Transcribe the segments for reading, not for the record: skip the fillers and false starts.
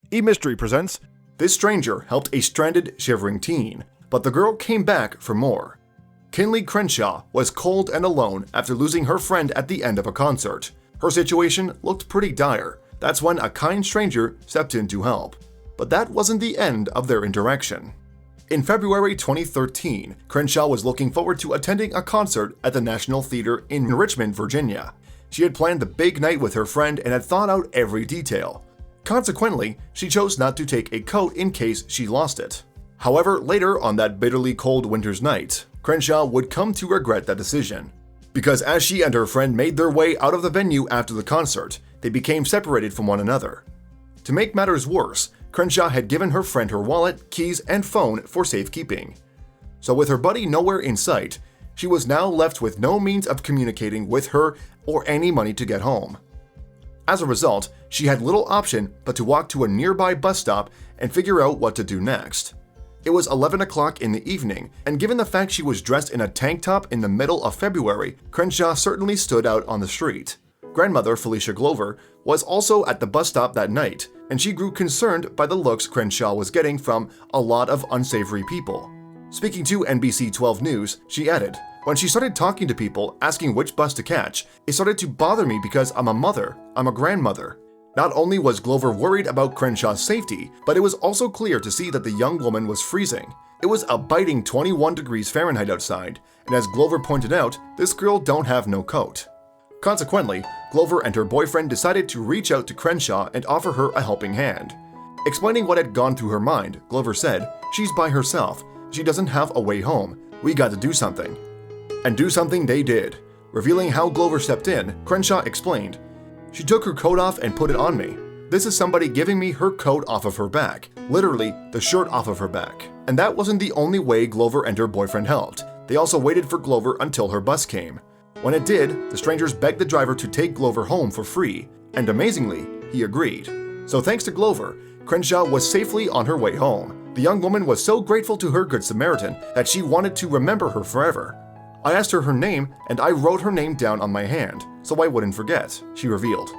E-Mystery presents This Stranger Helped a Stranded, Shivering Teen, but the girl came back for more. Kinley Crenshaw was cold and alone after losing her friend at the end of a concert. Her situation looked pretty dire. That's when a kind stranger stepped in to help. But that wasn't the end of their interaction. In February 2013, Crenshaw was looking forward to attending a concert at the National Theater in Richmond, Virginia. She had planned the big night with her friend and had thought out every detail. Consequently, she chose not to take a coat in case she lost it. However, later on that bitterly cold winter's night, Crenshaw would come to regret that decision. Because as she and her friend made their way out of the venue after the concert, they became separated from one another. To make matters worse, Crenshaw had given her friend her wallet, keys, and phone for safekeeping. So with her buddy nowhere in sight, she was now left with no means of communicating with her or any money to get home. As a result, she had little option but to walk to a nearby bus stop and figure out what to do next. It was 11 o'clock in the evening, and given the fact she was dressed in a tank top in the middle of February, Crenshaw certainly stood out on the street. Grandmother Felicia Glover was also at the bus stop that night, and she grew concerned by the looks Crenshaw was getting from a lot of unsavory people. Speaking to NBC 12 News, she added, "When she started talking to people, asking which bus to catch, it started to bother me because I'm a mother, I'm a grandmother." Not only was Glover worried about Crenshaw's safety, but it was also clear to see that the young woman was freezing. It was a biting 21 degrees Fahrenheit outside, and as Glover pointed out, this girl don't have no coat. Consequently, Glover and her boyfriend decided to reach out to Crenshaw and offer her a helping hand. Explaining what had gone through her mind, Glover said, "She's by herself. She doesn't have a way home. We got to do something." And do something they did. Revealing how Glover stepped in, Crenshaw explained, "She took her coat off and put it on me. This is somebody giving me her coat off of her back, literally the shirt off of her back." And that wasn't the only way Glover and her boyfriend helped. They also waited for Glover until her bus came. When it did, the strangers begged the driver to take Glover home for free, and amazingly, he agreed. So thanks to Glover, Crenshaw was safely on her way home. The young woman was so grateful to her Good Samaritan that she wanted to remember her forever. "I asked her name, and I wrote her name down on my hand, so I wouldn't forget," she revealed.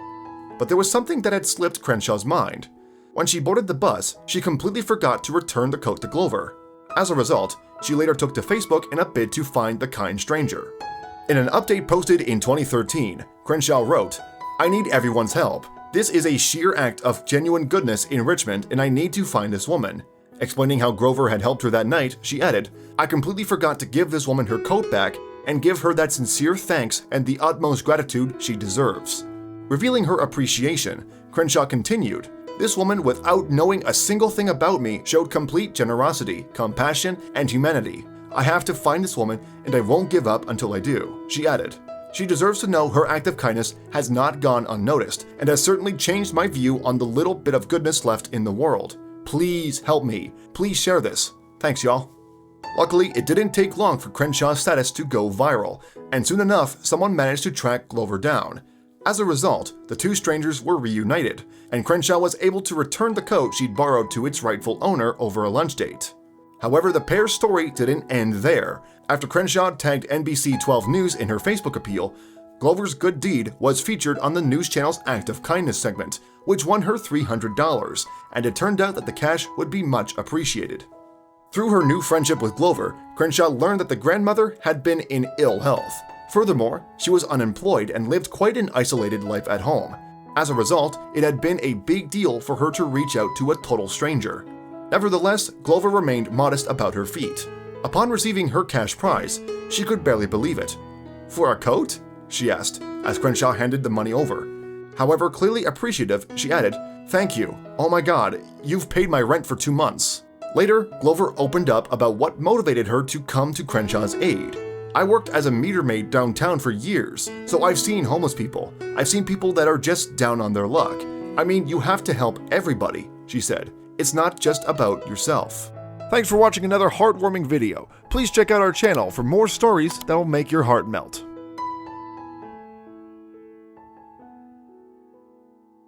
But there was something that had slipped Crenshaw's mind. When she boarded the bus, she completely forgot to return the coat to Glover. As a result, she later took to Facebook in a bid to find the kind stranger. In an update posted in 2013, Crenshaw wrote, "I need everyone's help. This is a sheer act of genuine goodness in Richmond, and I need to find this woman." Explaining how Glover had helped her that night, she added, "I completely forgot to give this woman her coat back and give her that sincere thanks and the utmost gratitude she deserves." Revealing her appreciation, Crenshaw continued, "This woman, without knowing a single thing about me, showed complete generosity, compassion, and humanity. I have to find this woman, and I won't give up until I do." She added, "She deserves to know her act of kindness has not gone unnoticed and has certainly changed my view on the little bit of goodness left in the world. Please help me. Please share this. Thanks, y'all." Luckily, it didn't take long for Crenshaw's status to go viral, and soon enough, someone managed to track Glover down. As a result, the two strangers were reunited, and Crenshaw was able to return the coat she'd borrowed to its rightful owner over a lunch date. However, the pair's story didn't end there. After Crenshaw tagged NBC 12 News in her Facebook appeal, Glover's good deed was featured on the news channel's Act of Kindness segment, which won her $300, and it turned out that the cash would be much appreciated. Through her new friendship with Glover, Crenshaw learned that the grandmother had been in ill health. Furthermore, she was unemployed and lived quite an isolated life at home. As a result, it had been a big deal for her to reach out to a total stranger. Nevertheless, Glover remained modest about her feat. Upon receiving her cash prize, she could barely believe it. "For a coat?" she asked, as Crenshaw handed the money over. However, clearly appreciative, she added, "Thank you. Oh my God, you've paid my rent for 2 months." Later, Glover opened up about what motivated her to come to Crenshaw's aid. "I worked as a meter maid downtown for years, so I've seen homeless people. I've seen people that are just down on their luck. I mean, you have to help everybody," she said. "It's not just about yourself." Thanks for watching another heartwarming video. Please check out our channel for more stories that will make your heart melt.